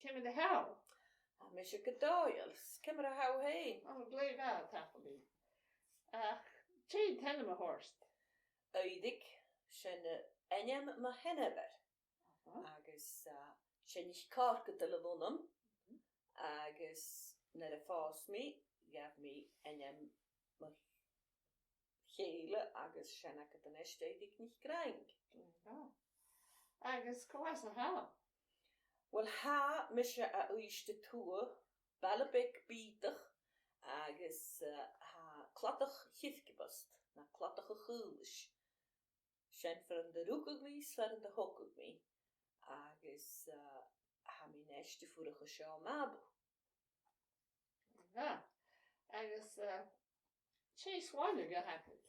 Cymryd y hawl. A mis y gydoels, cymryd a haw hei. Wel, glei fel, tafel fi. Ti'n ten am y horst? Oeddig, sy'n enyam ma henefer. Agus sy'n eich car gyda'r lwnnam. Agus nyr y ffos mi, gaf mi enyam ma cheile agus sy'n ac ydyn eistedig nicht graing. Agus cwas y hawl? Wel ha mysio a oes de tŵr, balabig bydach, agus ha cladach chythgebost, na cladach y chwlys. Sy'n ffyrdd yn rwgwg mi, sfer yn dy hogwg mi. Agus ha mi nes de ffwrach o sio mabw. Agus, ti'n swan y gyhagyd?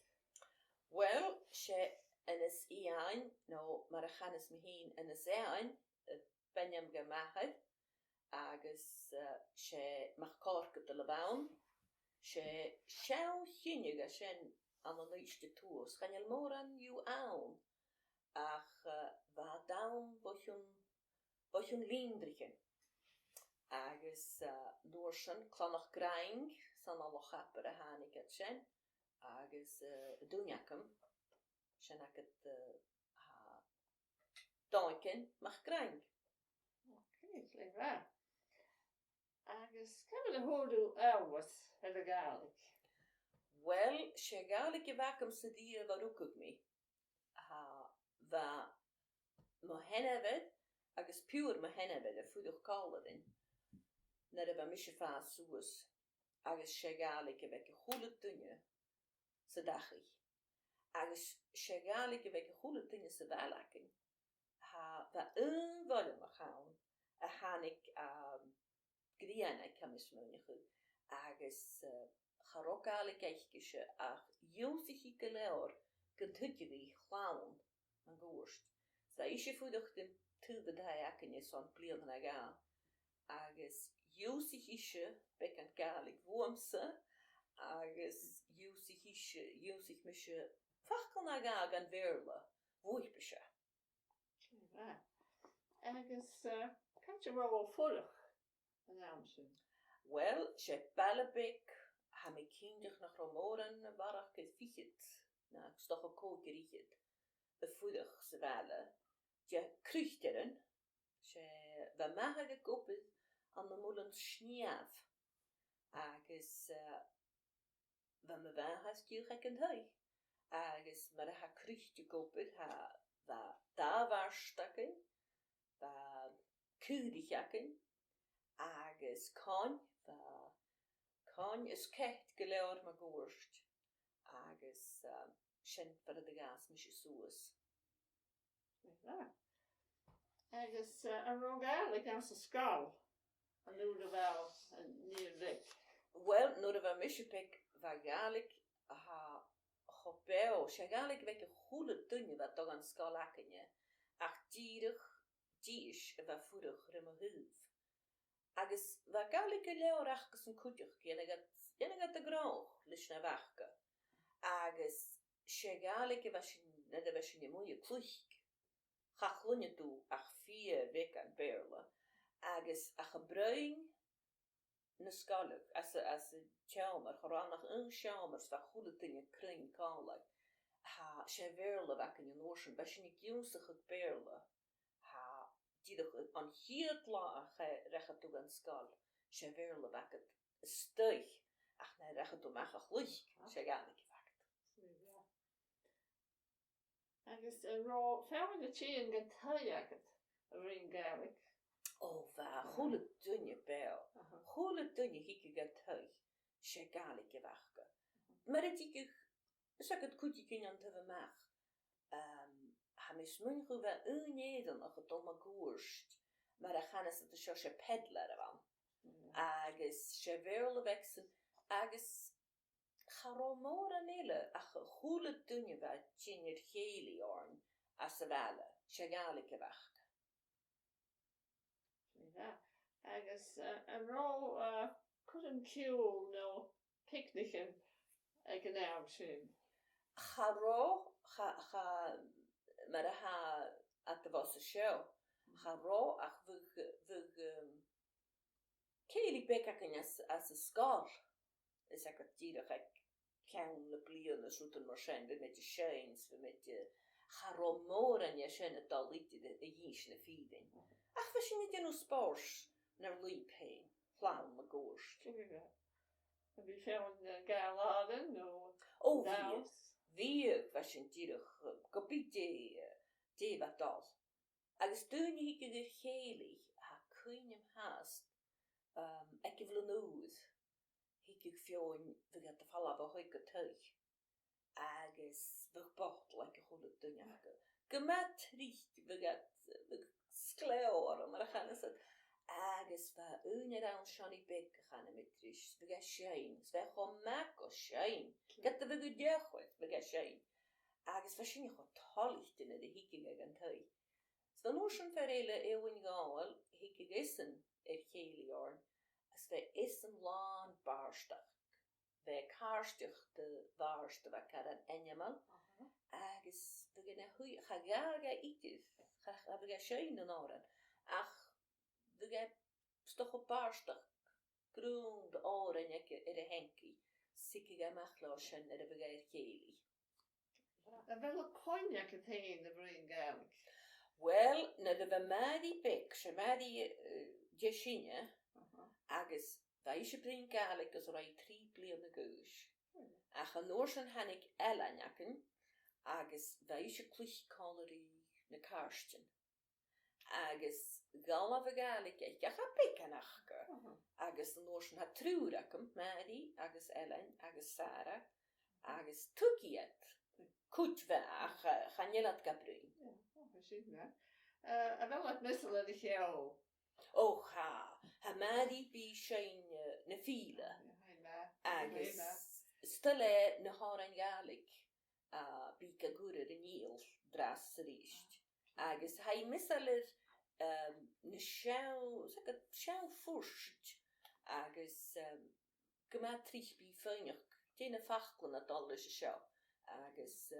Wel, se yn ys ian, no, mae'r chanes mi hun yn ys ian, Benyam gymahad, agus se mach cor gyda labawn, se siaw chynig a sy'n anon oes de tŵs, chanel moran yw awn, ach va dawn bochwn lindrichen. Agus door sy'n clonach graing, san aloch apar a hanig at sy'n, agus dwniacum, sy'n ac at doiken mach graing. It's like that. Agus, cymryd y hwdw elwas yn y gaelig? Wel, se gaelig i vacum sydd i'r farwgwg mi. Va mohenefed, agus pŵr mohenefed y ffwydwch colodyn. Nyr efo mysio ffas sŵs. Agus se gaelig i vec y chwlyd dynnu sydd dachi. Agus se gaelig i vec y chwlyd dynnu sydd alacyn. Va fodym o chawn. A hanig grianau camis mewn i chw. Agus charogalig eichgysio ach ywsich i gyleor gyntydig i chlawn yn gwrst. Sa eisiau ffwydwch dim tyfydau ac yn yson blion hynna gael. Agus ywsich eisiau becan galig fwamsa. Agus ywsich mysio ffachol na gael gan ferla. Fwy bysio. Agus, kan je wel volg een aanzien? Wel, se balabik ha me kindig nach romoren warach het fiet. Na, ik stoch ook kool gericht. Bevoedig ze welle. Je kruchteren. Se we maha gekopet aan de molen schniaf. Agus we me waan has kiel gekend hui. Agus maar ha krucht gekopet ha da warstakken. Kudichaken, agus con is kecht geleor ma goorst, agus sy'n fyrdd y gas mis y sŵs. Agus, rog eigenlijk aan zijn skal, en nu er wel een nieuw dik. Wel, nu er wel mis je pek, waar gaalik ha hopeo, sy gaalik wek een goede dunje wat toch aan skal akenje, ach dierig, dies va furig rymmer hyf. Agus va gaelig y leo rachgus yn cwdioch genegat y groch lysna fachga. Agus se gaelig y fasyn y mwy y clwch. Chachlwn y dw ach fia vecan berla. Agus ach y bruin na sgalig. As y tjalmer, choranach yn tjalmers va chwle dyn y cryn calag. Ha se verla vacan y norsyn, fasyn y giwsach y berla. Diedach an hiert la rechat toe aan skal. Se verle waket stuig. Ach nee, rechat toe mag ach se gaan ik wakt. Agus ro fermen de tien get hajaket. Ring gaelig. Oh va, goede dunje bel. Goede dunje hikke get huig. Se gaan ik wakke. Maar het ik zeg het koetje kun aan te mag. Ha mis mwyn chw fe ynedon o'ch o doma gwrst, mae'r achanes at y sio se pedler efo. Agus se ferol y fexen, agus charo mor an ele, ach chwle dynnu fe tynnu'r cheili orn, as y fele, se gaelig y fach. Agus yn rôl cwrdd ciwl no picnicin ag yn awr sy'n. Charo, mae'r ha at y fos y sio. Haro ach vug Kaylee Beckakin as a scar is ek het dierach ek kein le blian as routen marchen met je shines met je haro more en je shine dal lite de yishne feeding. Ach was je niet in spars naar leap heen. Flauw me gorst. Heb je veel galaden? Oh, wie was je dierach kapite de wat al. Agus doen je de gelig ha kuinem haast. Ek wil nood. Ik fioin we get de falla ba hoike tuig. Agus we bort like a goede dunjake. Gemat richt we get skleor maar gaan is het. Agus va uner aan Shani Beck gaan met trish. We get shine. We gaan mak o shine. Get de we goed we get shine. Agus va shine go tallicht in de hiking gan tuig. Så nu schon verrele eeuwen gaal hikke gissen geliorn as we issen laan barstig. We karstig de waarste we karan enjemal. Agus we gena hui gaga itif. Ga we schein den oren. Ach we ge stoch op barstig. Groen de oren jekke de henki. Sikke ga machloshen de we geli. En welke cognac het heen de brin gaelic? Well, na de Madi Beck, she Madi Jeshinia, agus weisje brin gaelic as roi 3 blian goos. Ach an oorsen hannig elanjakken, agus weisje klich calorie na karsten. Agus gala ve gaelic ek ja pikken achke. Agus an oorsen ha truurakken, Madi, agus Ellen, agus Sarah, agus tukiet. Kutvaag, gaan je dat kaprin? Ja, precies, hè. En wel wat misselen die jou. Oh, Hamadi bi zijn ne file. Agus, stelle ne haren gaalik, bi kagure de niel, dras riest. Agus, hij misseler ne schau, zeg het, schau furst. Agus, gematrich bi feinig, tene fachklen het alles schau. Agus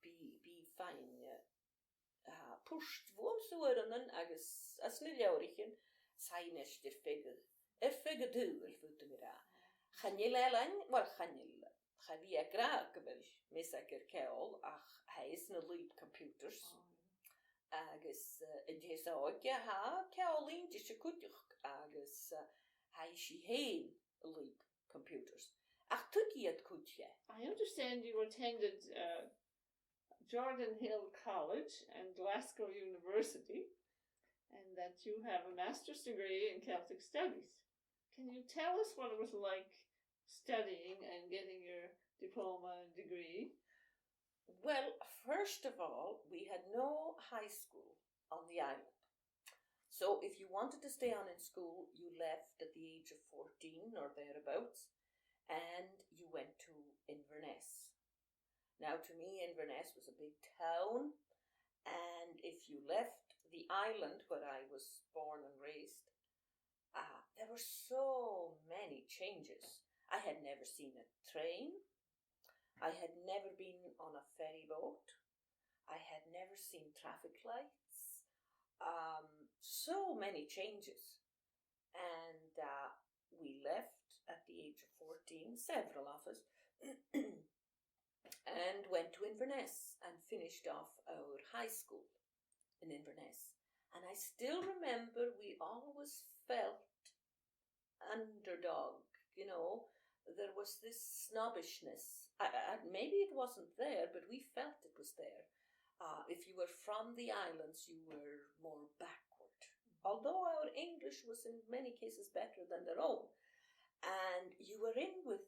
bi fein pusht wormsoorenen agus as niljaurichen saines de figure duel voeten me ra. Chanil elan, wel chanil. Chavia graakebel, misaker keol, ach hij is ne leap computers. Agus jes ook ja keol indische kutjuk agus hij she heen leap computers. Ach tuki het kutje. I understand you attended Jordan Hill College and Glasgow University, and that you have a master's degree in Celtic Studies. Can you tell us what it was like studying and getting your diploma and degree? Well, first of all, we had no high school on the island. So if you wanted to stay on in school, you left at the age of 14 or thereabouts, and you went to Inverness. Now, to me, Inverness was a big town, and if you left the island where I was born and raised, there were so many changes. I had never seen a train. I had never been on a ferry boat. I had never seen traffic lights. So many changes. And we left at the age of 14, several of us, and went to Inverness and finished off our high school in Inverness. And I still remember we always felt underdog, you know. There was this snobbishness. Maybe it wasn't there, but we felt it was there. If you were from the islands, you were more backward. Although our English was in many cases better than their own. And you were in with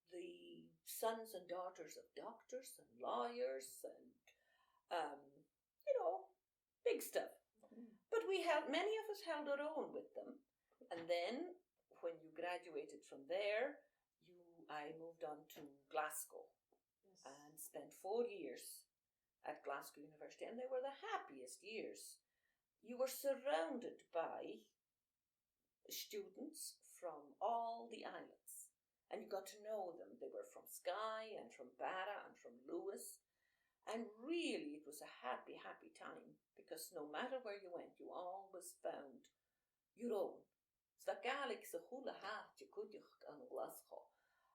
the sons and daughters of doctors and lawyers and, you know, big stuff. But many of us held our own with them. And then when you graduated from there, I moved on to Glasgow. Yes. And spent 4 years at Glasgow University, and they were the happiest years. You were surrounded by students from all the islands, and you got to know them. They were from Skye and from Barra and from Lewis, and really it was a happy, happy time because no matter where you went, you always found your own. So the Gaelic sa hula hat you could on Glasgow.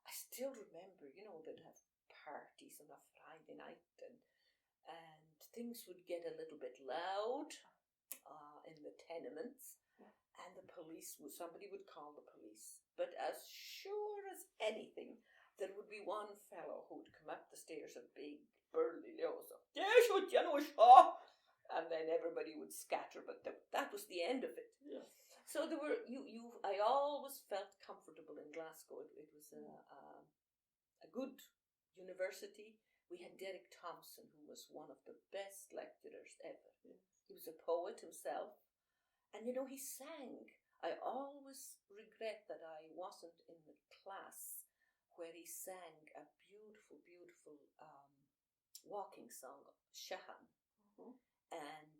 I still remember, they'd have parties on a Friday night and things would get a little bit loud in the tenements, and somebody would call the police. But as sure as anything, there would be one fellow who would come up the stairs, a big burly loser. And then everybody would scatter, but that was the end of it. Yeah. So there were I always felt comfortable in Glasgow. It was a good university. We had Derek Thompson, who was one of the best lecturers ever. Yes. He was a poet himself, and he sang. I always regret that I wasn't in the class where he sang a beautiful, beautiful walking song, Shahan. Mm-hmm. And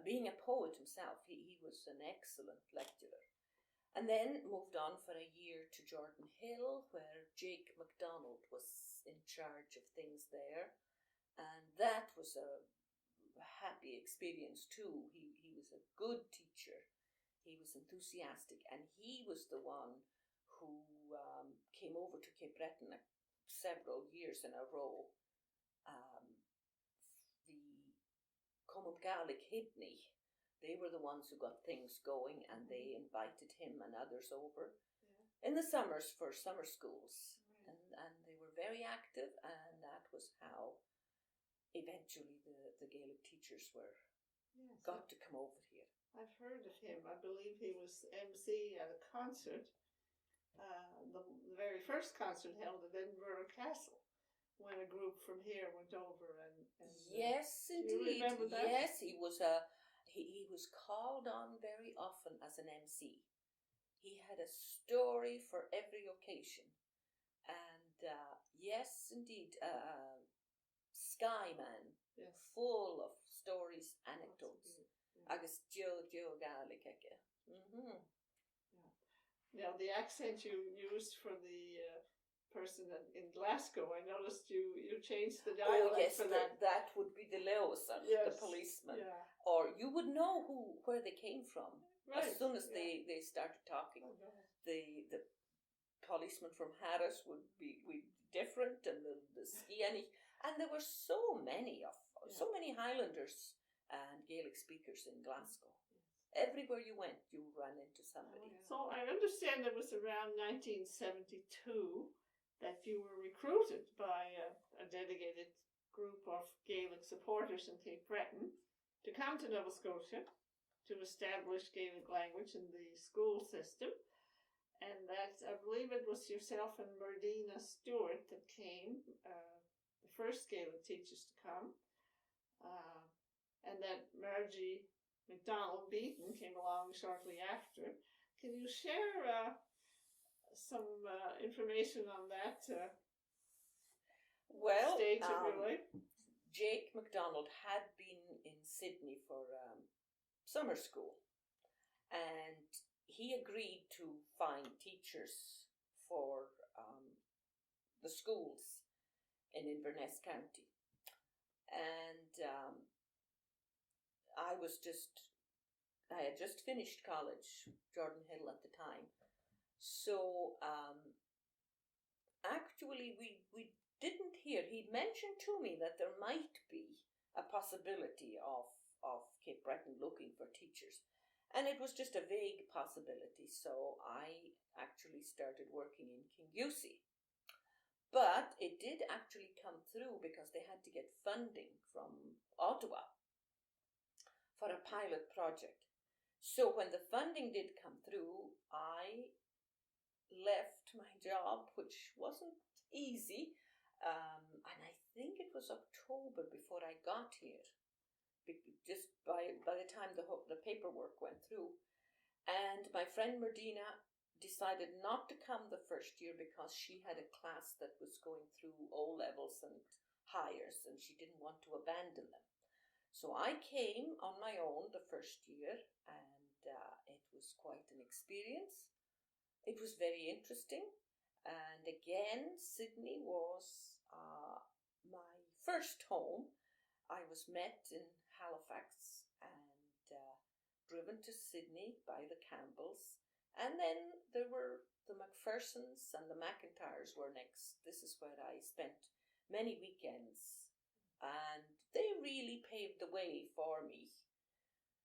being a poet himself, he was an excellent lecturer. And then moved on for a year to Jordan Hill, where Jake MacDonald was in charge of things there. And that was a happy experience too. He was a good teacher. He was enthusiastic, and he was the one who came over to Cape Breton several years in a row. The Common Gaelic Hidney, they were the ones who got things going, and they invited him and others over in the summers for summer schools. And they were very active, and that was how eventually the Gaelic teachers got to come over here. I've heard of him. I believe he was MC at a concert, the very first concert held at Edinburgh Castle, when a group from here went over and yes, indeed. Do you remember that? Yes, he was he was called on very often as an MC. He had a story for every occasion, and yes, indeed, Skyman, yes, full of stories, anecdotes. Yeah. Agus Joe Gaelic. Mm-hmm. Now the accent you used for the person in Glasgow, I noticed you changed the dialect yes, for that. That would be the Lewison, Yes. the policeman. Yeah. Or you would know where they came from Right. as soon as they started talking. Oh, no. The policeman from Harris would be different, and the Skiani, and there were so many Highlanders and Gaelic speakers in Glasgow. Everywhere you went, you ran into somebody. So I understand it was around 1972 that you were recruited by a dedicated group of Gaelic supporters in Cape Breton to come to Nova Scotia to establish Gaelic language in the school system. And that, I believe it was yourself and Merdina Stewart that came, the first Gaelic teachers to come. And that Margie MacDonald Beaton came along shortly after. Can you share some information on that stage of your life? Jake MacDonald had been in Sydney for summer school, and he agreed to find teachers for the schools in Inverness County. And I had just finished college, Jordan Hill at the time. So actually we didn't hear. He mentioned to me that there might be a possibility of Cape Breton looking for teachers. And it was just a vague possibility. So I actually started working in Kingussie. But it did actually come through because they had to get funding from Ottawa for a pilot project. So when the funding did come through, I left my job, which wasn't easy, and I think it was October before I got here, just by the time the paperwork went through. And my friend Merdina decided not to come the first year because she had a class that was going through O-levels and higher, and she didn't want to abandon them. So I came on my own the first year, and it was quite an experience. It was very interesting. And again, Sydney was my first home. I was met in Halifax and driven to Sydney by the Campbells. And then there were the McPhersons and the McIntyres were next. This is where I spent many weekends. And they really paved the way for me.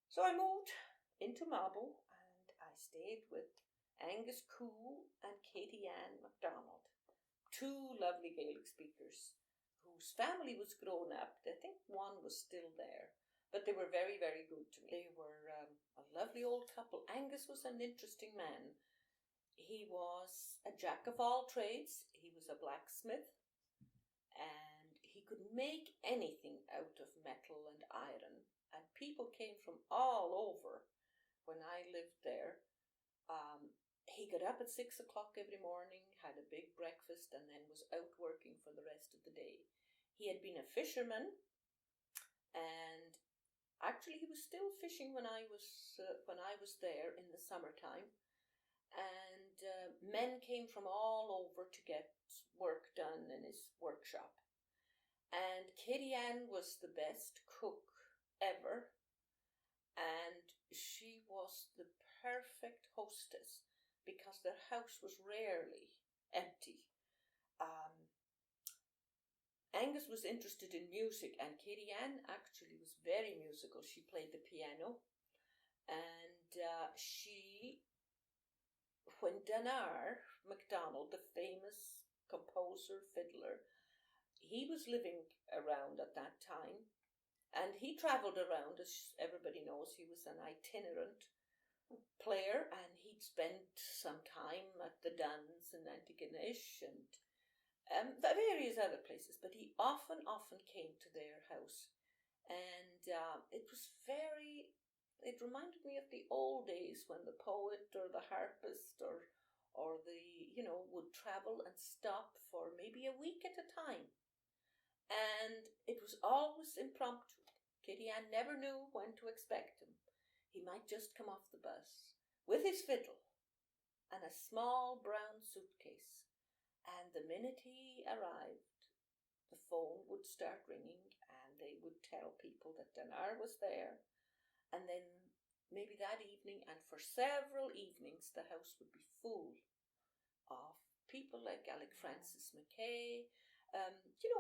So I moved into Mabo and I stayed with Angus Cool and Katie Ann MacDonald, two lovely Gaelic speakers whose family was grown up. I think one was still there, but they were very, very good to me. They were a lovely old couple. Angus was an interesting man. He was a jack of all trades. He was a blacksmith, and he could make anything out of metal and iron. And people came from all over when I lived there. He got up at 6 o'clock every morning, had a big breakfast, and then was out working for the rest of the day. He had been a fisherman, and actually he was still fishing when I was there in the summertime. And men came from all over to get work done in his workshop. And Katie Ann was the best cook ever, and she was the perfect hostess because their house was rarely empty. Angus was interested in music, and Katie Ann actually was very musical. She played the piano, and when Danar MacDonald, the famous composer, fiddler, he was living around at that time, and he travelled around, as everybody knows. He was an itinerant player, and he'd spent some time at the Duns in Antigonish and various other places, but he often came to their house, and it reminded me of the old days when the poet or the harpist or the, would travel and stop for maybe a week at a time. And it was always impromptu. Katie Ann never knew when to expect him. He might just come off the bus with his fiddle and a small brown suitcase. And the minute he arrived, the phone would start ringing and they would tell people that Danar was there. And then maybe that evening and for several evenings, the house would be full of people like Alec Francis Mackay,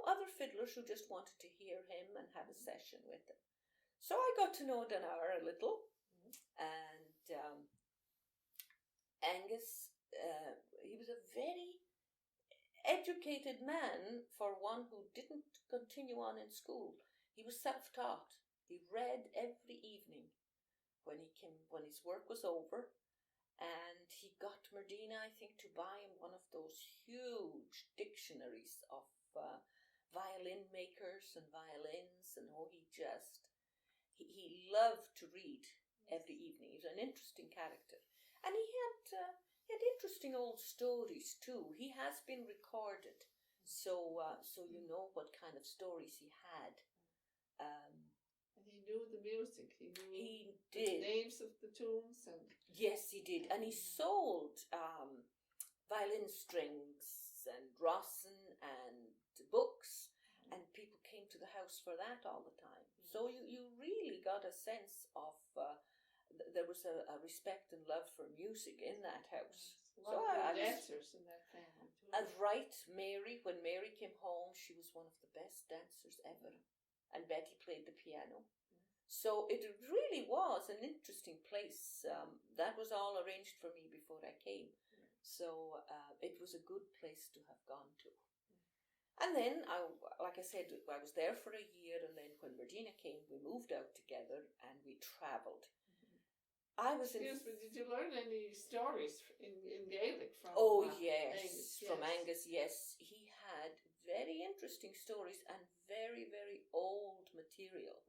other fiddlers who just wanted to hear him and have a session with him. So I got to know Danar a little, and Angus, he was a very educated man for one who didn't continue on in school. He was self-taught. He read every evening when his work was over, and he got Merdina, I think, to buy him one of those huge dictionaries of violin makers and violins, and he loved to read every evening. He was an interesting character, and he had interesting old stories too. He has been recorded, so you know what kind of stories he had. And he knew the music. He knew the names of the tunes, and yes, he did. And he sold violin strings and Rossen and books, and people came to the house for that all the time. So you really got a sense of there was a respect and love for music in that house. A lot of dancers in that family too. Right, Mary. When Mary came home, she was one of the best dancers ever, and Betty played the piano. So it really was an interesting place. That was all arranged for me before I came. So it was a good place to have gone to. And then, like I said, I was there for a year, and then when Merdina came, we moved out together and we travelled. Excuse me, did you learn any stories in Gaelic from Angus? From yes. Angus, yes. He had very interesting stories and very, very old material.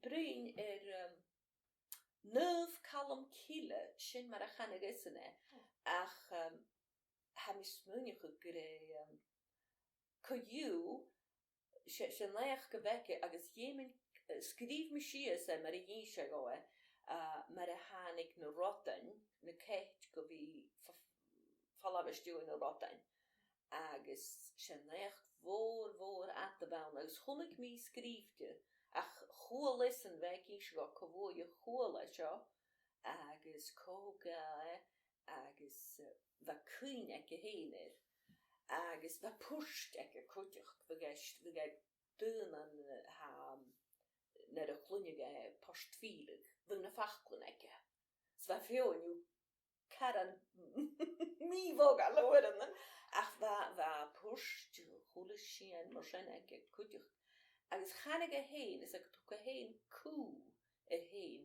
Brin neuf column kile shin mar a channig isne ach ha mis munich gre you shin leich gebeke agus yemen skrif machines mar a yinsha goe mar a hanig na rotten na ket go be fallavish doing a rotten agus sin echt mhór at the bound agus chunig mí scríbte ach chulisan bheith is go cohói chula seo agus cóga agus bheith cuin ag héanir agus bheith púst ag chuteach bheith dún an nar a chluinige postfílig bhna fachclun ag s bheith fiúniu caran míhóg a loiran ach bheith púst chula sin mar sin ag chuteach agus chanig a héin is ag tu a héin cú a héin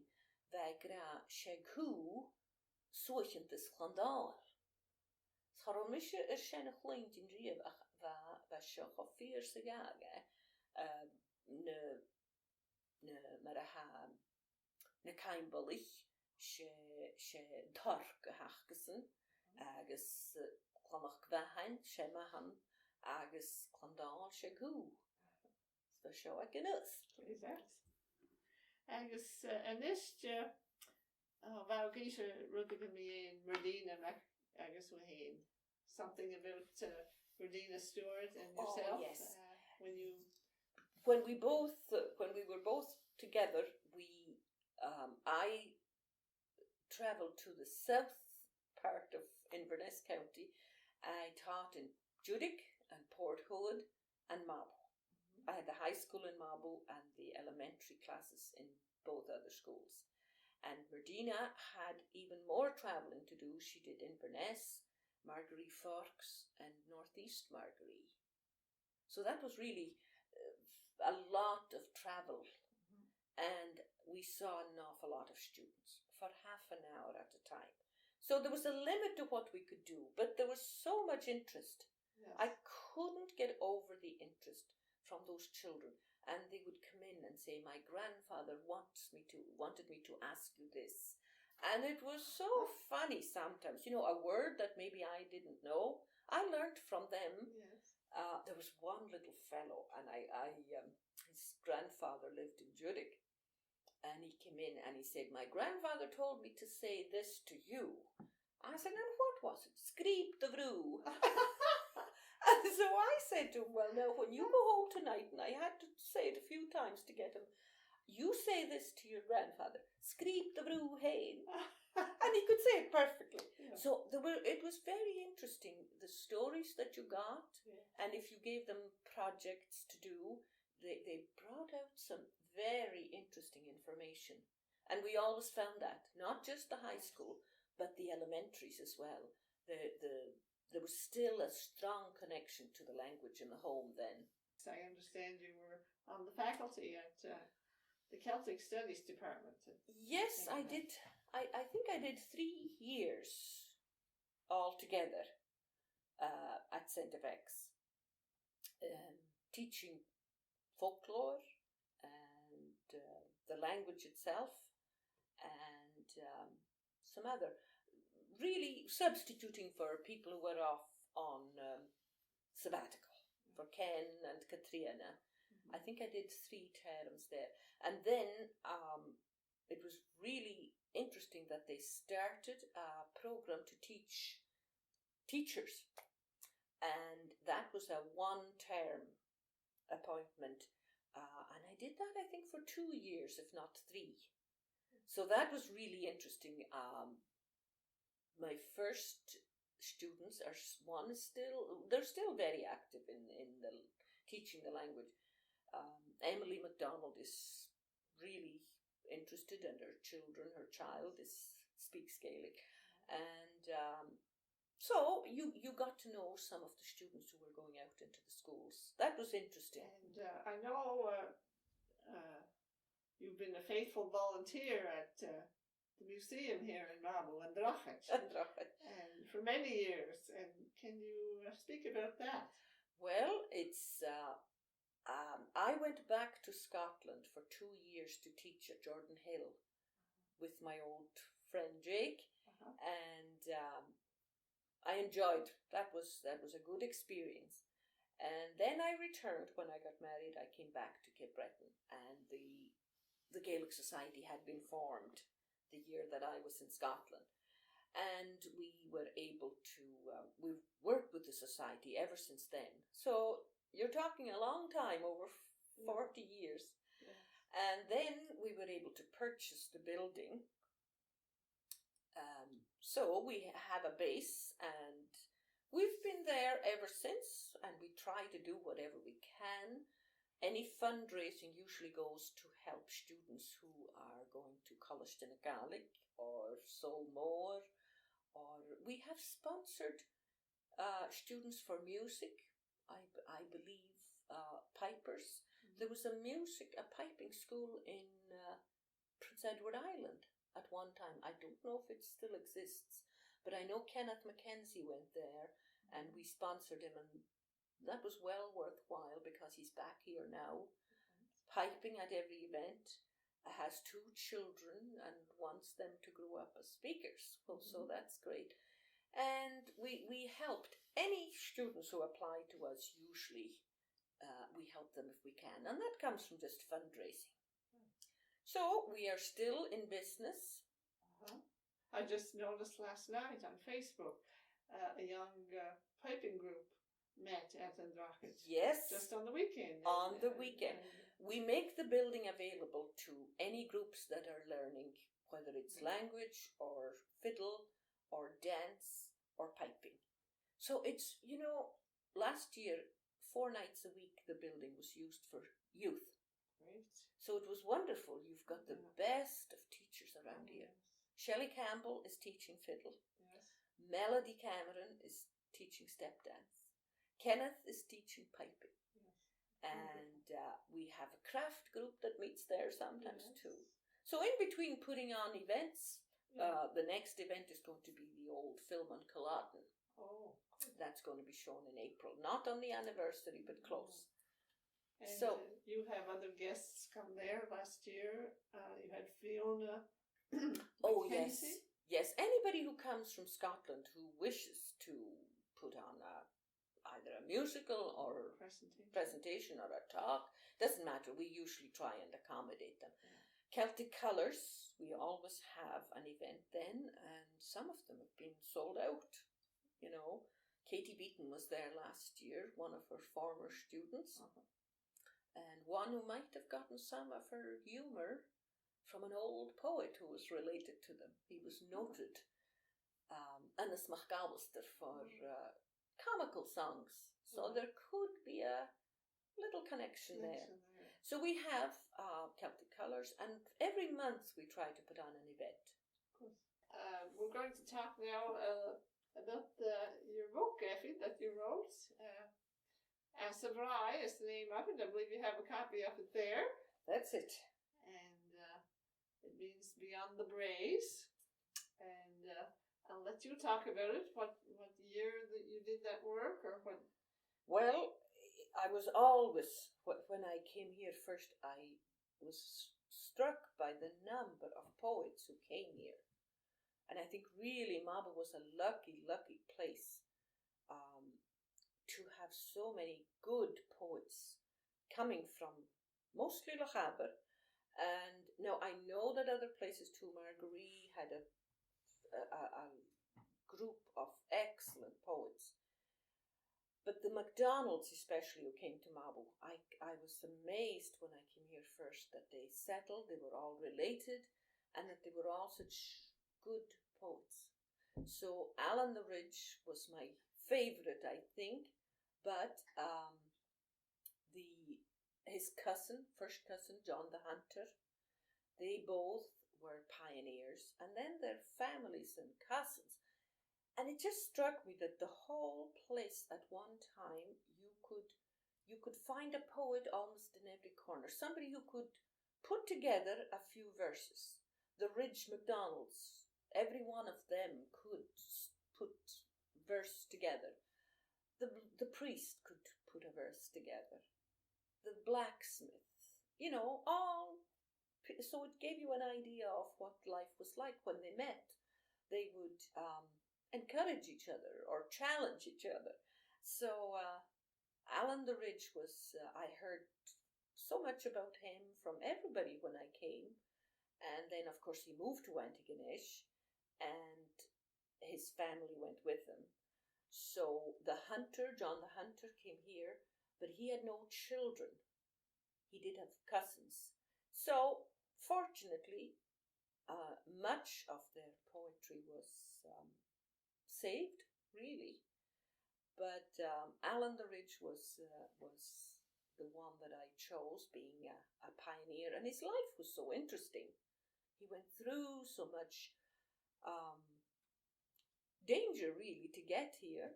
bheith gra sé cú suachantas chlandáir. Char mis is sin a chluint in riamh ach bheith seo cho fír sa gaga mar a na caimbalich sé torc a hachgasan agus chlamach bheithain sé mahan agus chlandáir sé cú. So seo ag gynnas. Agus aniste bhá gíse rugad a mí in Merdina agus wa héin. Something about Merdina Stewart and yourself. Oh, yes. When we were both together, I traveled to the south part of Inverness County. I taught in Judic and Port Hood and Mabel. I had the high school in Mabel and the elementary classes in both other schools. And Merdina had even more travelling to do. She did Inverness, Margaree Forks and Northeast Margaree. So that was really a lot of travel. And we saw an awful lot of students for half an hour at a time. So there was a limit to what we could do, but there was so much interest. Yes. I couldn't get over the interest from those children, and they would come in and say, my grandfather wanted me to ask you this. And it was so funny sometimes, a word that maybe I didn't know, I learned from them. Yes. There was one little fellow, and his grandfather lived in Judic, and he came in and he said, my grandfather told me to say this to you. I said, and what was it? Screep the vroo. And so I said to him, well, now, when you go home tonight, and I had to say it a few times to get him, you say this to your grandfather, screep the vroo hain. And he could say it perfectly. Yeah. So it was very interesting, the stories that you got, Yeah. and if you gave them projects to do, they brought out some very interesting information. And we always found that, not just the high school, but the elementaries as well. There was still a strong connection to the language in the home then. I understand you were on the faculty at the Celtic Studies Department. Yes, I did. I think I did 3 years altogether at St. FX, teaching folklore and the language itself and some other, really substituting for people who were off on sabbatical, for Ken and Katrina. I think I did 3 terms there. And then it was really interesting that they started a program to teach teachers. And that was a 1-term appointment. And I did that, I think, for 2 years, if not 3. So that was really interesting. My first students they're still very active in the teaching the language. Emily MacDonald is really interested, and her child speaks Gaelic, and so you got to know some of the students who were going out into the schools. That was interesting. And I know you've been a faithful volunteer at the museum here in Mabel and Drogheda. And for many years. And can you speak about that? Well, it's I went back to Scotland for 2 years to teach at Jordan Hill with my old friend Jake, and I enjoyed. That was a good experience. And then I returned when I got married. I came back to Cape Breton, and the Gaelic Society had been formed the year that I was in Scotland. and we were able to, we've worked with the society ever since then. So you're talking a long time, over 40 years. Yeah. And then we were able to purchase the building. So we have a base, and we've been there ever since, and we try to do whatever we can. Any fundraising usually goes to help students who are going to College na Gaelic or Solmore, or we have sponsored students for music. I believe pipers. There was a piping school in Prince Edward Island at one time. I don't know if it still exists, but I know Kenneth Mackenzie went there, and we sponsored him, and that was well worthwhile because he's back here now, piping at every event. Has 2 children and wants them to grow up as speakers. Well, so that's great. And we helped any students who apply to us. Usually we help them if we can, and that comes from just fundraising. So we are still in business. I just noticed last night on Facebook a young piping group met at Andrachit. Yes. Just on the weekend. On the weekend. We make the building available to any groups that are learning, whether it's language or fiddle or dance or piping. So it's, last year, 4 nights a week, the building was used for youth. Great. So it was wonderful. You've got the best of teachers around here. Shelley Campbell is teaching fiddle. Yes. Melody Cameron is teaching step dance. Kenneth is teaching piping. Yes. And we have a craft group that meets there sometimes too. So in between putting on events, the next event is going to be the old film on Culloden. Oh, good. That's going to be shown in April. Not on the anniversary, but close. And So you have other guests come there last year. You had Fiona. Oh, Mackenzie. yes. Anybody who comes from Scotland who wishes to put on either a musical or presentation or a talk, doesn't matter. We usually try and accommodate them. Celtic Colours, we always have an event then, and some of them have been sold out. Katie Beaton was there last year, one of her former students. And one who might have gotten some of her humour from an old poet who was related to them. He was noted, Annas MacGallister, for comical songs. So there could be a little connection there. So we have Celtic Colours, and every month we try to put on an event. We're going to talk now about your book, Effie, that you wrote. Asabrai is the name of it. I believe you have a copy of it there. That's it. And it means Beyond the Braes. And I'll let you talk about it. What year that you did that work, or what? Well, I was always, when I came here first, I was struck by the number of poets who came here. And I think really Maba was a lucky, lucky place to have so many good poets coming from mostly Lochaber. And now I know that other places too. Marguerite had a group of excellent poets. But the MacDonalds especially who came to Mabo, I was amazed when I came here first that they settled, they were all related, and that they were all such good poets. So Alan the Ridge was my favourite, I think, but his first cousin, John the Hunter, they both were pioneers, and then their families and cousins. And it just struck me that the whole place at one time, you could find a poet almost in every corner. Somebody who could put together a few verses. The Ridge MacDonalds, every one of them could put verse together. The priest could put a verse together. The blacksmith, all. So it gave you an idea of what life was like when they met. They would encourage each other or challenge each other. So Alan the Ridge was, I heard so much about him from everybody when I came. And then, of course, he moved to Antigonish. And his family went with him. So John the Hunter, came here, but he had no children. He did have cousins. So, fortunately, much of their poetry was saved, really. But Alan the Ridge was the one that I chose, being a pioneer, and his life was so interesting. He went through so much danger, really, to get here.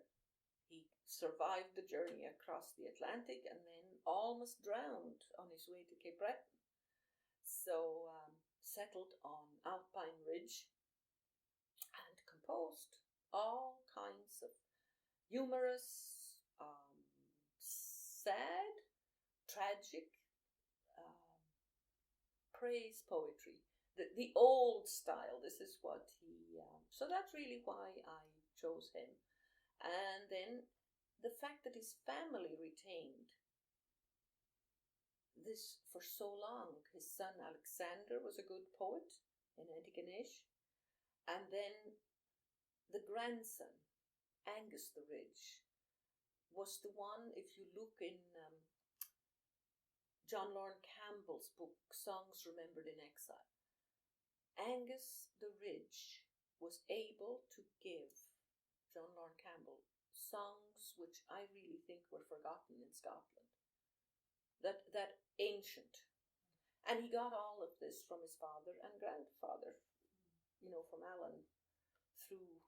He survived the journey across the Atlantic and then almost drowned on his way to Cape Breton. So settled on Alpine Ridge and composed all kinds of humorous, sad, tragic, praise poetry. The old style. This is what he. So that's really why I chose him. And then the fact that his family retained this for so long. His son Alexander was a good poet in Antigonish. And then the grandson, Angus the Ridge, was the one, if you look in John Lorne Campbell's book, Songs Remembered in Exile, Angus the Ridge was able to give John Lorne Campbell songs which I really think were forgotten in Scotland. That ancient. And he got all of this from his father and grandfather, from Alan through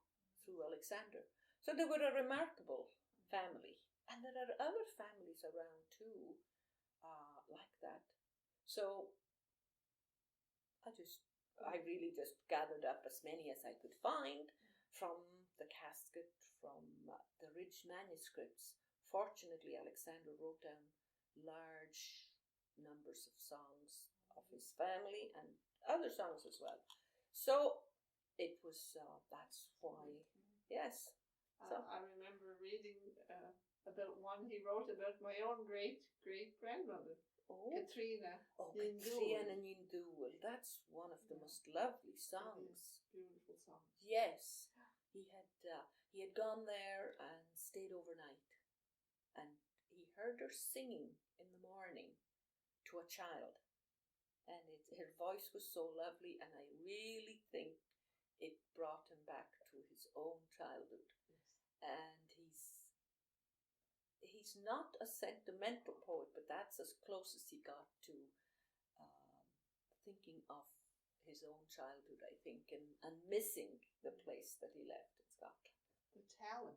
Alexander. So they were a remarkable family. And there are other families around too, like that. So I really just gathered up as many as I could find from the casket, from the Ridge manuscripts. Fortunately, Alexander wrote down large numbers of songs of his family and other songs as well. So it was, that's why, yes. So I remember reading about one he wrote about my own great-great-grandmother, Katrina. Katrina Ninduil. That's one of the most lovely songs. Beautiful song. Yes. He had gone there and stayed overnight. And he heard her singing in the morning to a child. And her voice was so lovely, and I really think it brought him back to his own childhood. Yes. And he's not a sentimental poet, but that's as close as he got to thinking of his own childhood, I think, and missing the place that he left in Scotland. The talent.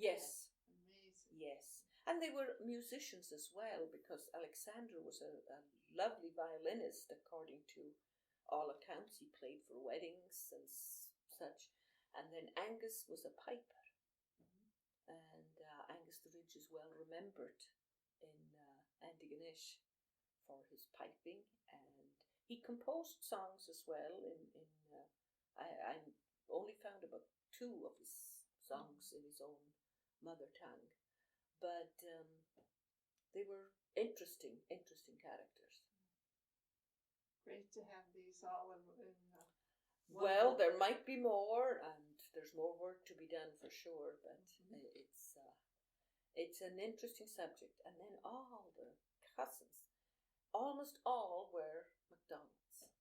Yes. Amazing. Yes. And they were musicians as well, because Alexander was a lovely violinist, according to all accounts. He played for weddings and such. And then Angus was a piper. And Angus the Ridge is well remembered in Antigonish for his piping, and he composed songs as well. I only found about 2 of his songs in his own mother tongue, but they were interesting characters. Great to have these all in well, there might be more, and there's more work to be done for sure, but it's an interesting subject. And then all the cousins, almost all were MacDonalds.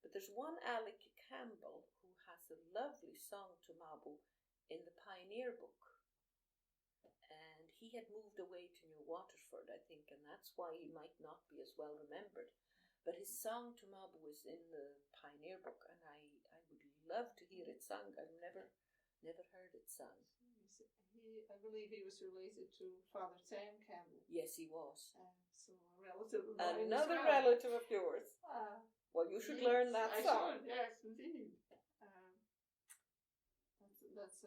But there's one Alec Campbell who has a lovely song to Mabel in the Pioneer book. And he had moved away to New Waterford, I think, and that's why he might not be as well remembered. But his song to Mabel was in the Pioneer book, and I would love to hear it sung. I've never heard it sung. I believe he was related to Father Sam Campbell. Yes, he was. So a relative of mine. Another relative of yours. Well, you should learn that song. Should, yes, indeed. That's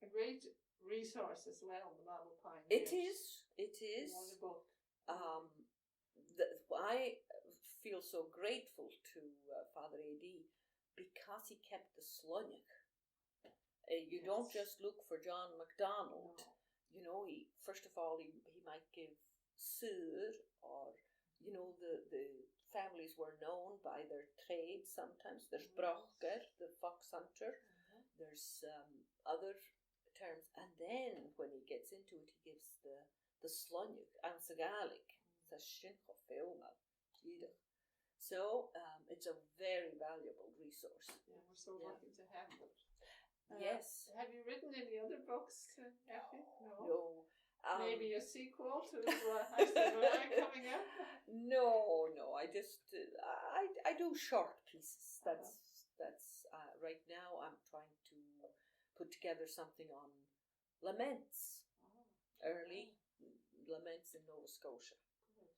a great resource as well, the Mabel Pioneers. It is. One book. I feel so grateful to Father A.D. because he kept the Slonic. You don't just look for John MacDonald. No. He first of all he might give Sir, or the families were known by their trade. Sometimes there's Brocher, the fox hunter. There's other terms. And then when he gets into it, he gives the slonjuk, Gaelic, the shincho feomal, So it's a very valuable resource. Yeah, we're so lucky to have it. Yes. Have you written any other books, Effie? No. Maybe a sequel to Hashtag coming up? No. I just I do short pieces. That's right now I'm trying to put together something on laments, early laments in Nova Scotia. Good.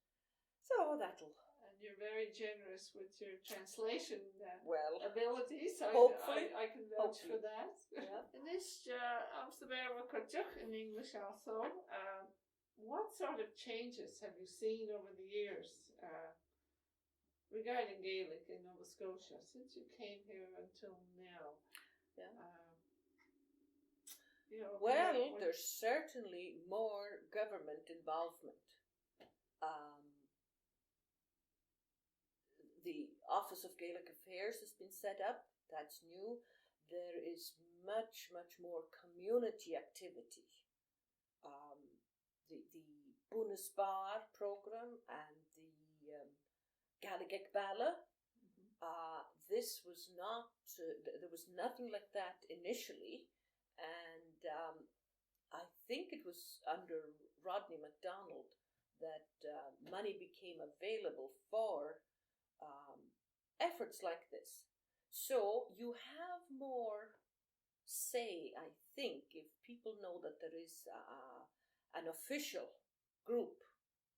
So that'll. And you're very generous with your translation abilities. Hopefully. I can vouch for that. Yeah. In this in English also, what sort of changes have you seen over the years regarding Gaelic in Nova Scotia since you came here until now? Yeah. Well, there's certainly more government involvement. The Office of Gaelic Affairs has been set up. That's new. There is much more community activity. The Bundesbar program and the Gaelic Bala. This was not. There was nothing like that initially, and I think it was under Rodney MacDonald that money became available for efforts like this. So you have more say, I think, if people know that there is an official group,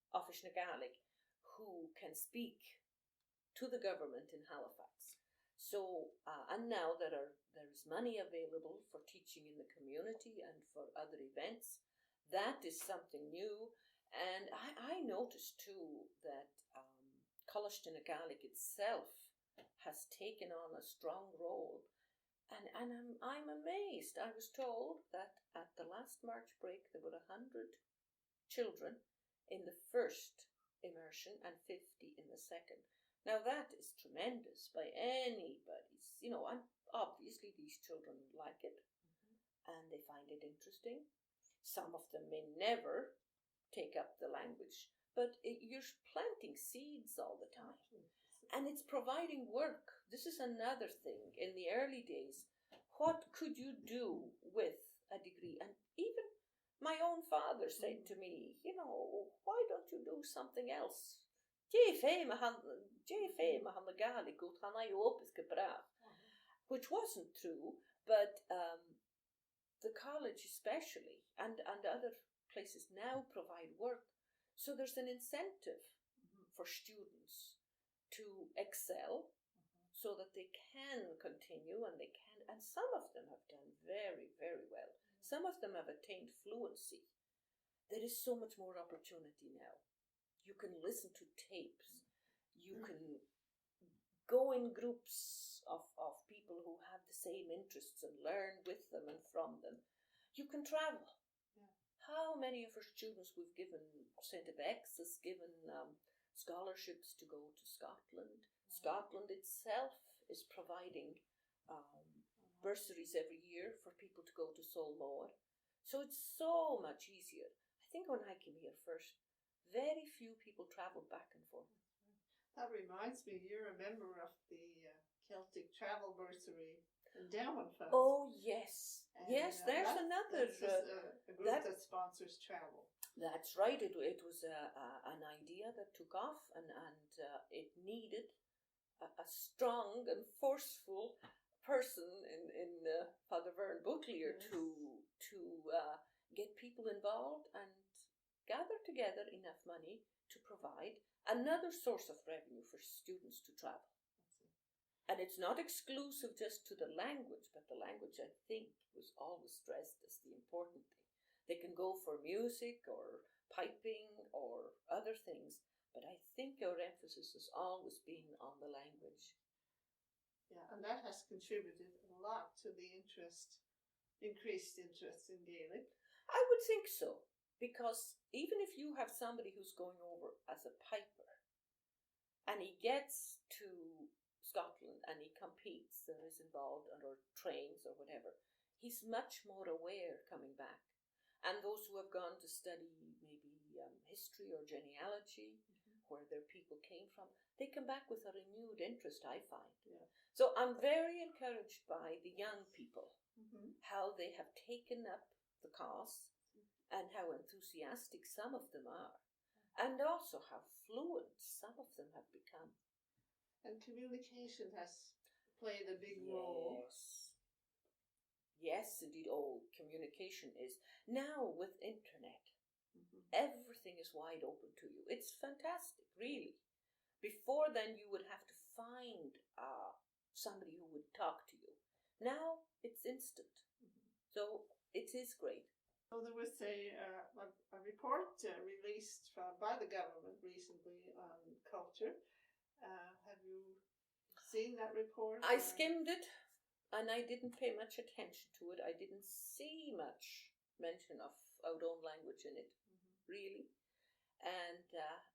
Office na Gaelic, who can speak to the government in Halifax. So, and now there is money available for teaching in the community and for other events. That is something new. And I noticed too that Coláiste na Gaelic itself has taken on a strong role, and I'm amazed. I was told that at the last March break there were 100 children in the first immersion and 50 in the second. Now that is tremendous by anybody's, and obviously these children like it, and they find it interesting. Some of them may never take up the language, but you're planting seeds all the time. And it's providing work. This is another thing. In the early days, what could you do with a degree? And even my own father said to me, why don't you do something else? Which wasn't true, but the college especially and other places now provide work. So there's an incentive for students to excel so that they can continue and some of them have done very, very well. Some of them have attained fluency. There is so much more opportunity now. You can listen to tapes. You can go in groups of people who have the same interests and learn with them and from them. You can travel. How many of our students we've given, St. Bex has given scholarships to go to Scotland. Scotland itself is providing bursaries every year for people to go to Solmore. So it's so much easier. I think when I came here first, very few people traveled back and forth. That reminds me, you're a member of the Celtic Travel Bursary Endowment Fund. Oh, yes. And, there's another... That's a group that sponsors travel. That's right. It was an idea that took off and it needed a strong and forceful person in Father Vern Butler to get people involved and gather together enough money to provide another source of revenue for students to travel. And it's not exclusive just to the language, but the language, I think, was always stressed as the important thing. They can go for music or piping or other things, but I think our emphasis has always been on the language. Yeah, and that has contributed a lot to the increased interest in Gaelic. I would think so, because even if you have somebody who's going over as a piper, and he gets to Scotland and he competes and is involved or trains or whatever, he's much more aware coming back. And those who have gone to study maybe history or genealogy, where their people came from, they come back with a renewed interest, I find. Yeah. So I'm very encouraged by the young people, how they have taken up the cause and how enthusiastic some of them are, and also how fluent some of them have become. And communication has played a big role. Yes, indeed. Oh, communication is now with internet. Everything is wide open to you. It's fantastic, really. Before then, you would have to find somebody who would talk to you. Now it's instant. So it is great. So there was a report released by the government recently on culture. Have you seen that report? I skimmed it, and I didn't pay much attention to it. I didn't see much mention of our own language in it, really. And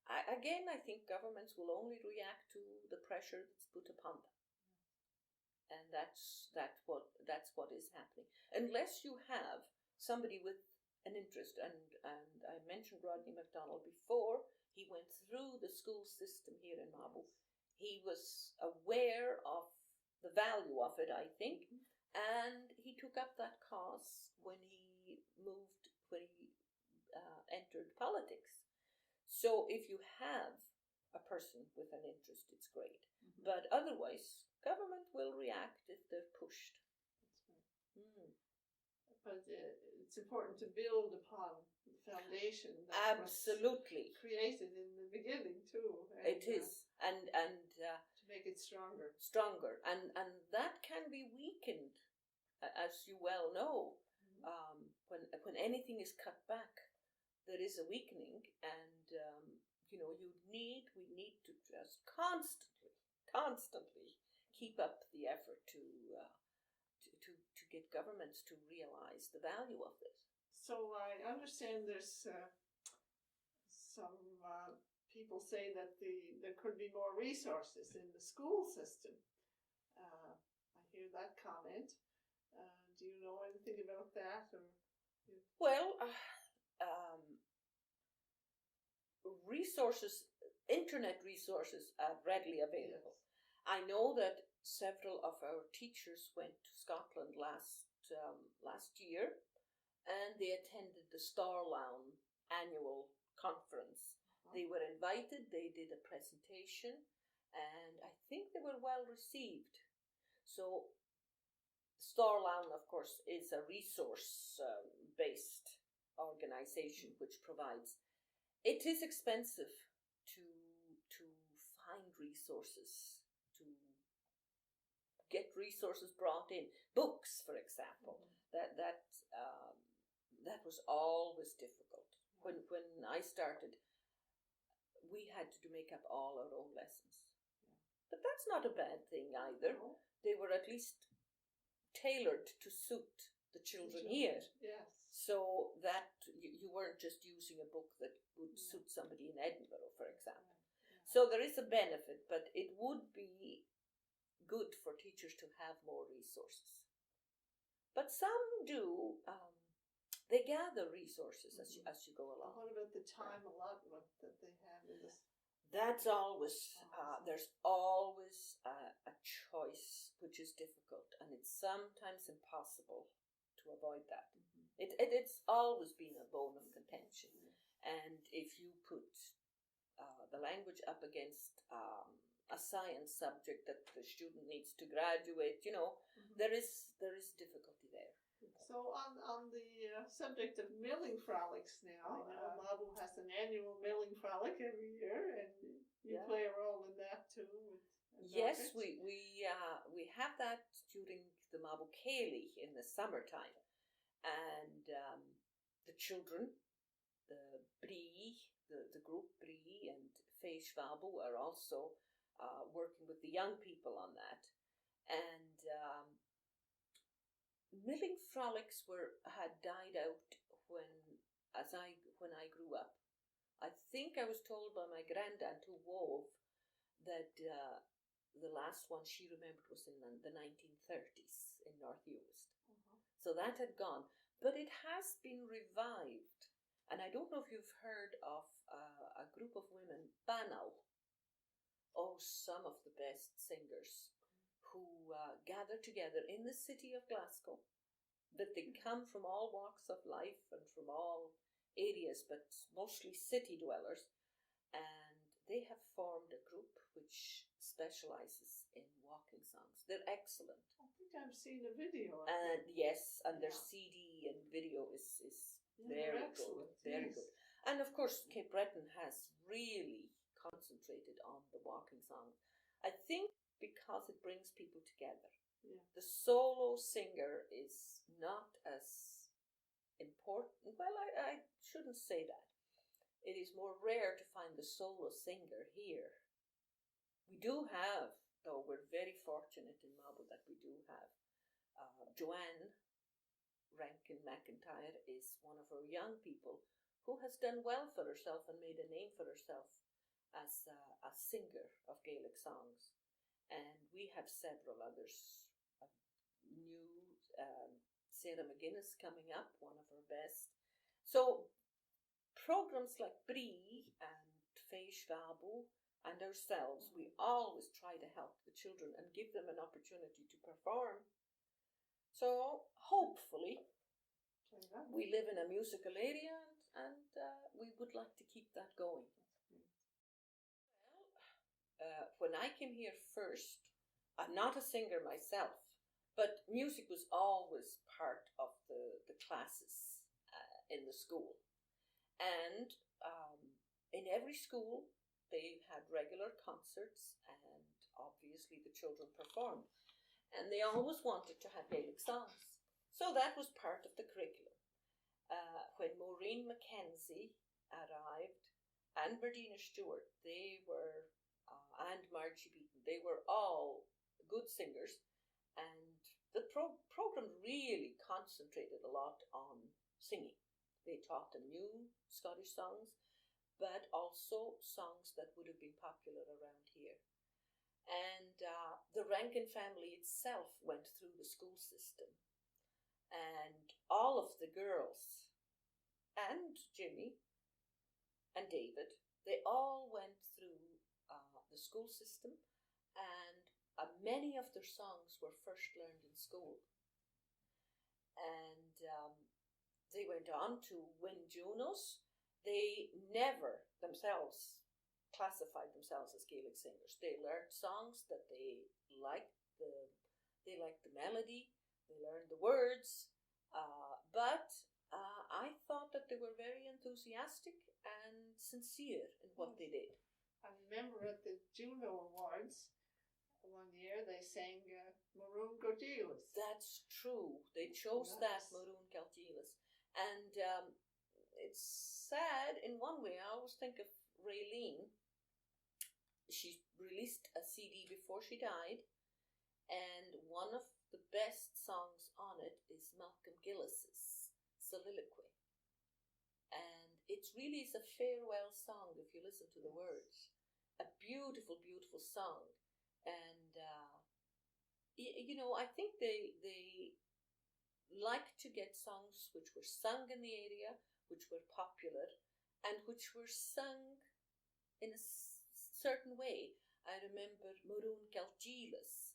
I think governments will only react to the pressure that's put upon them. And that's what is happening. Unless you have somebody with an interest, and I mentioned Rodney MacDonald before. He went through the school system here in Mabo. He was aware of the value of it, I think, and he took up that cause when he entered politics. So if you have a person with an interest, it's great. But otherwise, government will react if they're pushed. That's right. But it's important to build upon the foundation that absolutely was created in the beginning too. It is, and to make it stronger, and that can be weakened, as you well know. When anything is cut back, there is a weakening, and we need to just constantly keep up the effort to get governments to realize the value of this. So I understand there's some people say that there could be more resources in the school system. I hear that comment. Do you know anything about that? Well, resources, internet resources are readily available. Yes. I know that several of our teachers went to Scotland last year, and they attended the Starlaun annual conference. They were invited, they did a presentation, and I think they were well received. So Starlaun, of course, is a resource-based organization which provides. It is expensive to find resources, to get resources brought in. Books, for example, that was always difficult. When I started, we had to make up all our own lessons. But that's not a bad thing either. They were at least tailored to suit the children here. Yes. So that you weren't just using a book that would suit somebody in Edinburgh, for example. So there is a benefit, but it would be good for teachers to have more resources. But some do. They gather resources as you go along. What about the time allotment that they have in this? That's always, there's always a choice which is difficult, and it's sometimes impossible to avoid that. It's always been a bone of contention. And if you put the language up against a science subject that the student needs to graduate, there is difficulty there. So on the subject of milling frolics now, I know Mabo has an annual milling frolic every year, and you play a role in that too. Yes, we have that during the Mabo Ceilidh in the summertime, and the children, the Brí, the group Brí and Feish Vabu are also working with the young people on that, and milling frolics had died out when I grew up. I think I was told by my granddaunt who wove that the last one she remembered was in the 1930s in North Uist. So that had gone. But it has been revived. And I don't know if you've heard of a group of women, Banal. Oh, some of the best singers who gather together in the city of Glasgow. But they come from all walks of life and from all areas, but mostly city dwellers. And they have formed a group which specializes in walking songs. They're excellent. I think I've seen a video. And yes, and their Yeah. CD and video is They're very excellent. good. Very Yes. good. And of course, Cape Breton has really concentrated on the walking song. I think because it brings people together. Yeah. The solo singer is not as important. Well, I shouldn't say that. It is more rare to find the solo singer here. We do have, though we're very fortunate in Mabo that we do have, Joanne Rankin McIntyre is one of our young people who has done well for herself and made a name for herself as a singer of Gaelic songs. And we have several others. New Sarah McGuinness coming up, one of our best. So programs like Brie and Feish Gabu and ourselves, we always try to help the children and give them an opportunity to perform. So hopefully we live in a musical area and we would like to keep that going. Well, when I came here first, I'm not a singer myself, but music was always part of the classes in the school. And in every school, they had regular concerts, and obviously the children performed. And they always wanted to have Gaelic songs. So that was part of the curriculum. When Maureen Mackenzie arrived, and Berdina Stewart, they were, and Margie Beaton, they were all good singers. And the program really concentrated a lot on singing. They taught them new Scottish songs, but also songs that would have been popular around here. And the Rankin family itself went through the school system. And all of the girls, and Jimmy, and David, they all went through the school system, and many of their songs were first learned in school. And they went on to win Junos. They never themselves classified themselves as Gaelic singers. They learned songs that they liked the melody, they learned the words, but I thought that they were very enthusiastic and sincere in what they did. I remember at the Juno Awards one year they sang Maroon Gorgeous. That's true. They chose that, Maroon Gorgeous. And it's sad in one way. I always think of Raylene. She released a CD before she died, and one of the best songs on it is Malcolm Gillis's Soliloquy. And it really is a farewell song if you listen to the words. A beautiful, beautiful song. And, I think they like to get songs which were sung in the area, which were popular, and which were sung in a certain way. I remember Maroon Gorgeous.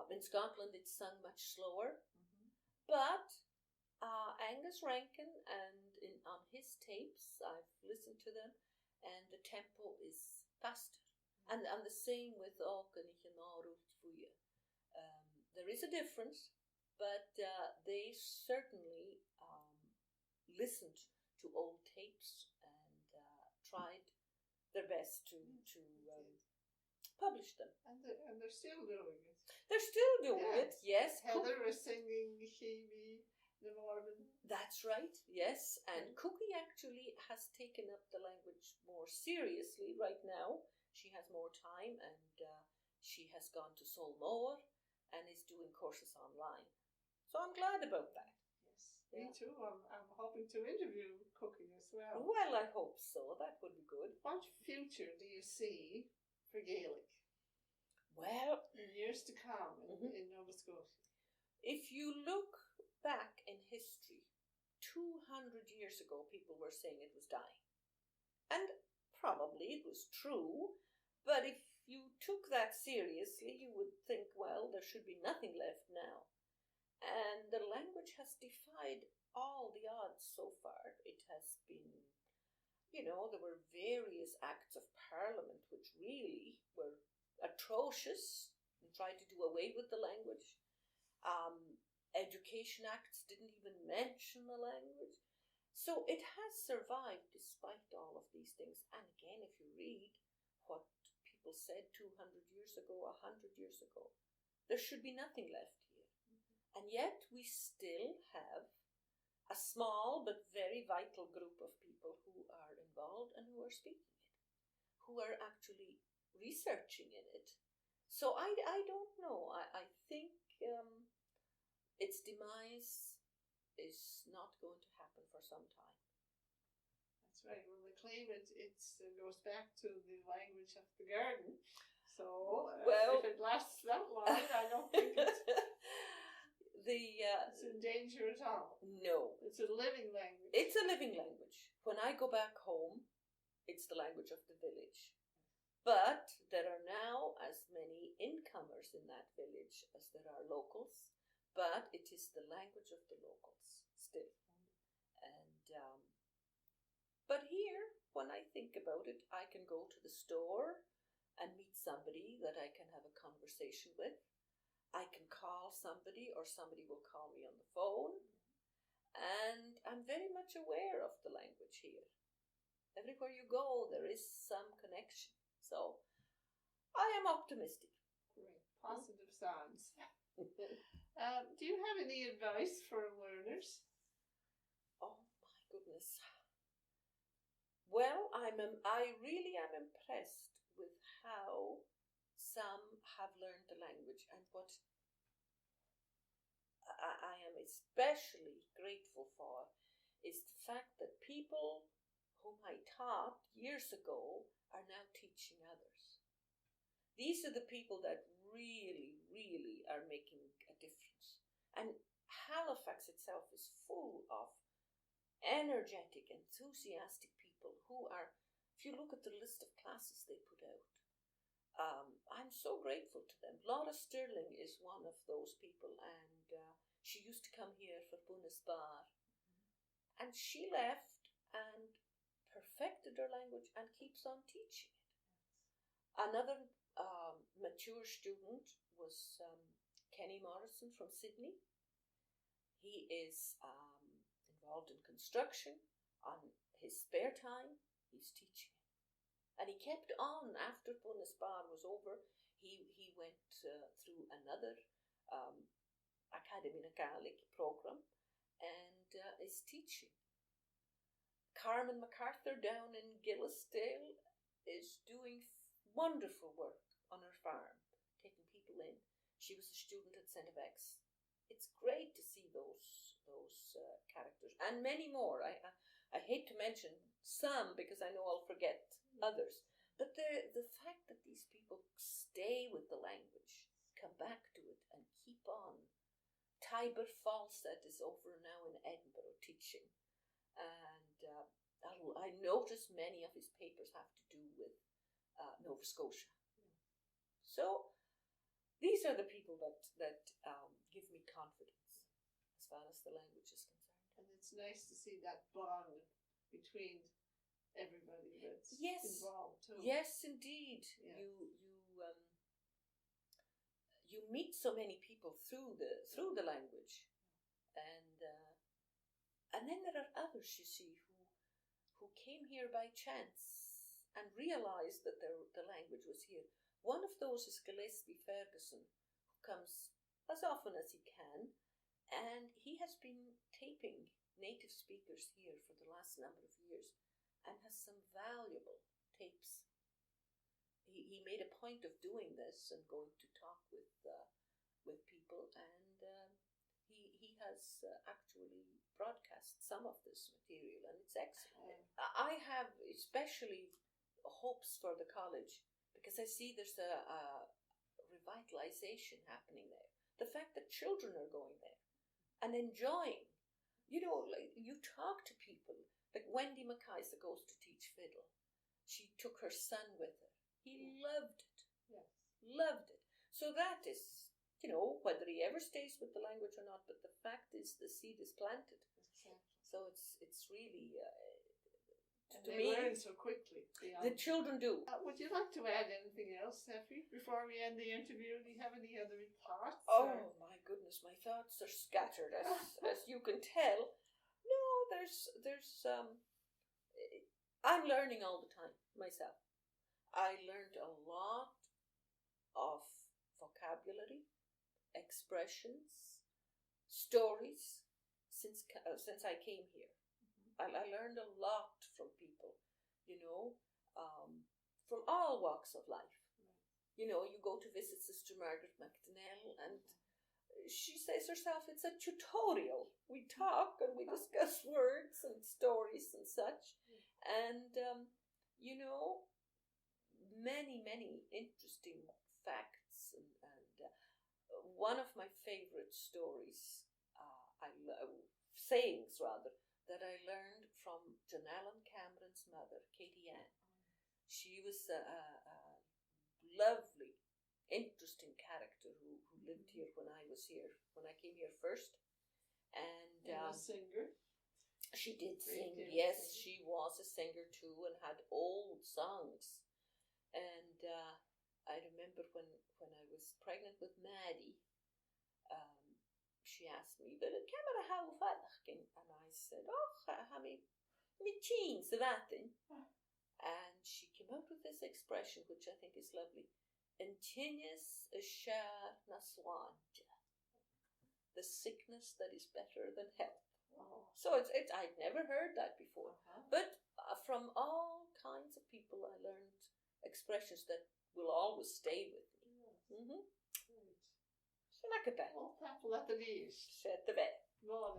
In Scotland it's sung much slower, but Angus Rankin and on his tapes, I've listened to them, and the tempo is faster. And the same with there is a difference, but they certainly listened to old tapes and tried their best to publish them. And they're still doing it. They're still doing it, yes. Heather is singing Shivi, the Mormon. That's right, yes. And Cookie actually has taken up the language more seriously right now. She has more time, and she has gone to Solmore and is doing courses online. So I'm glad about that. Yes, me too. I'm hoping to interview Cookie as well. Well, I hope so. That would be good. What future do you see for Gaelic? Well, in years to come in Nova Scotia. If you look back in history, 200 years ago, people were saying it was dying. And probably it was true, but if you took that seriously, you would think, well, there should be nothing left now. And the language has defied all the odds so far. It has been, there were various acts of parliament which really were atrocious and tried to do away with the language. Education acts didn't even mention the language. So it has survived despite all of these things. And again, if you read what people said 200 years ago, 100 years ago, there should be nothing left here. And yet we still have a small but very vital group of people who are involved and who are speaking it, who are actually researching in it. So I don't know. I think its demise is not going to happen for some time. That's right. Well, they claim it goes back to the language of the garden. So if it lasts that long, I don't think it's in danger at all. No. It's a living language. It's a living language. When I go back home, it's the language of the village. But there are now as many incomers in that village as there are locals. But it is the language of the locals still. And but here, when I think about it, I can go to the store and meet somebody that I can have a conversation with. I can call somebody or somebody will call me on the phone. And I'm very much aware of the language here. Everywhere you go, there is some connection. So I am optimistic. Great. Positive signs. Do you have any advice for learners? Oh my goodness. Well, I really am impressed with how some have learned the language, and what I am especially grateful for is the fact that people whom I taught years ago are now teaching others. These are the people that really, really are making a difference. And Halifax itself is full of energetic, enthusiastic people who are, if you look at the list of classes they put out, I'm so grateful to them. Laura Sterling is one of those people, and she used to come here for Bunas Bar. And she left and perfected her language and keeps on teaching it. Another mature student was Kenny Morrison from Sydney. He is involved in construction. On his spare time, he's teaching. And he kept on after Bunas Bar was over. He went through another Academy na Gaelic program and is teaching. Carmen MacArthur down in Gillisdale is doing wonderful work on her farm, taking people in. She was a student at St. X. It's great to see those characters, and many more. I hate to mention some because I know I'll forget others. But the fact that these people stay with the language, come back to it, and keep on. Tybert Fawcett is over now in Edinburgh teaching, and I notice many of his papers have to do with Nova Scotia. So these are the people that give me confidence as far as the language is concerned. And it's nice to see that bond between everybody that's involved too. Yes, indeed. Yeah. You meet so many people through the language, and then there are others you see who came here by chance and realized that the language was here. One of those is Gillespie Ferguson, who comes as often as he can, and he has been taping native speakers here for the last number of years and has some valuable tapes. He made a point of doing this and going to talk with people, and he has actually broadcast some of this material, and it's excellent. I have especially hopes for the college because I see there's a revitalization happening there. The fact that children are going there, and enjoying. You know, like you talk to people. Like Wendy McKaiser goes to teach fiddle. She took her son with her. He loved it. Yes. Loved it. So that is, you know, whether he ever stays with the language or not, but the fact is the seed is planted. Exactly. So it's really, And to they me, learn so quickly. the children do. Would you like to add anything else, Effie, before we end the interview? Do you have any other thoughts? Oh my goodness, my thoughts are scattered, as you can tell. No, there's I'm learning all the time myself. I learned a lot of vocabulary, expressions, stories since I came here. I learned a lot from people, you know, from all walks of life. You know, you go to visit Sister Margaret McDonnell, and she says herself, it's a tutorial. We talk and we discuss words and stories and such. And, you know, many, many interesting facts. And one of my favorite stories, sayings rather, that I learned from Janellen Cameron's mother, Katie Ann. She was a lovely, interesting character who lived here when I came here first. And a singer. She did sing, Great yes, singer. she was a singer too and had old songs. And I remember when I was pregnant with Maddie, she asked me, "But camera how fadachkin?" And I said, "Oh, ha mi jeans vatin." And she came out with this expression, which I think is lovely. Intinus ashar naswanja. The sickness that is better than health. Oh. So it's I'd never heard that before. But from all kinds of people, I learned expressions that will always stay with me. Yes. Mm-hmm. Great. Så lekker det. Well, tack för att det är. Sätter vi. Bra.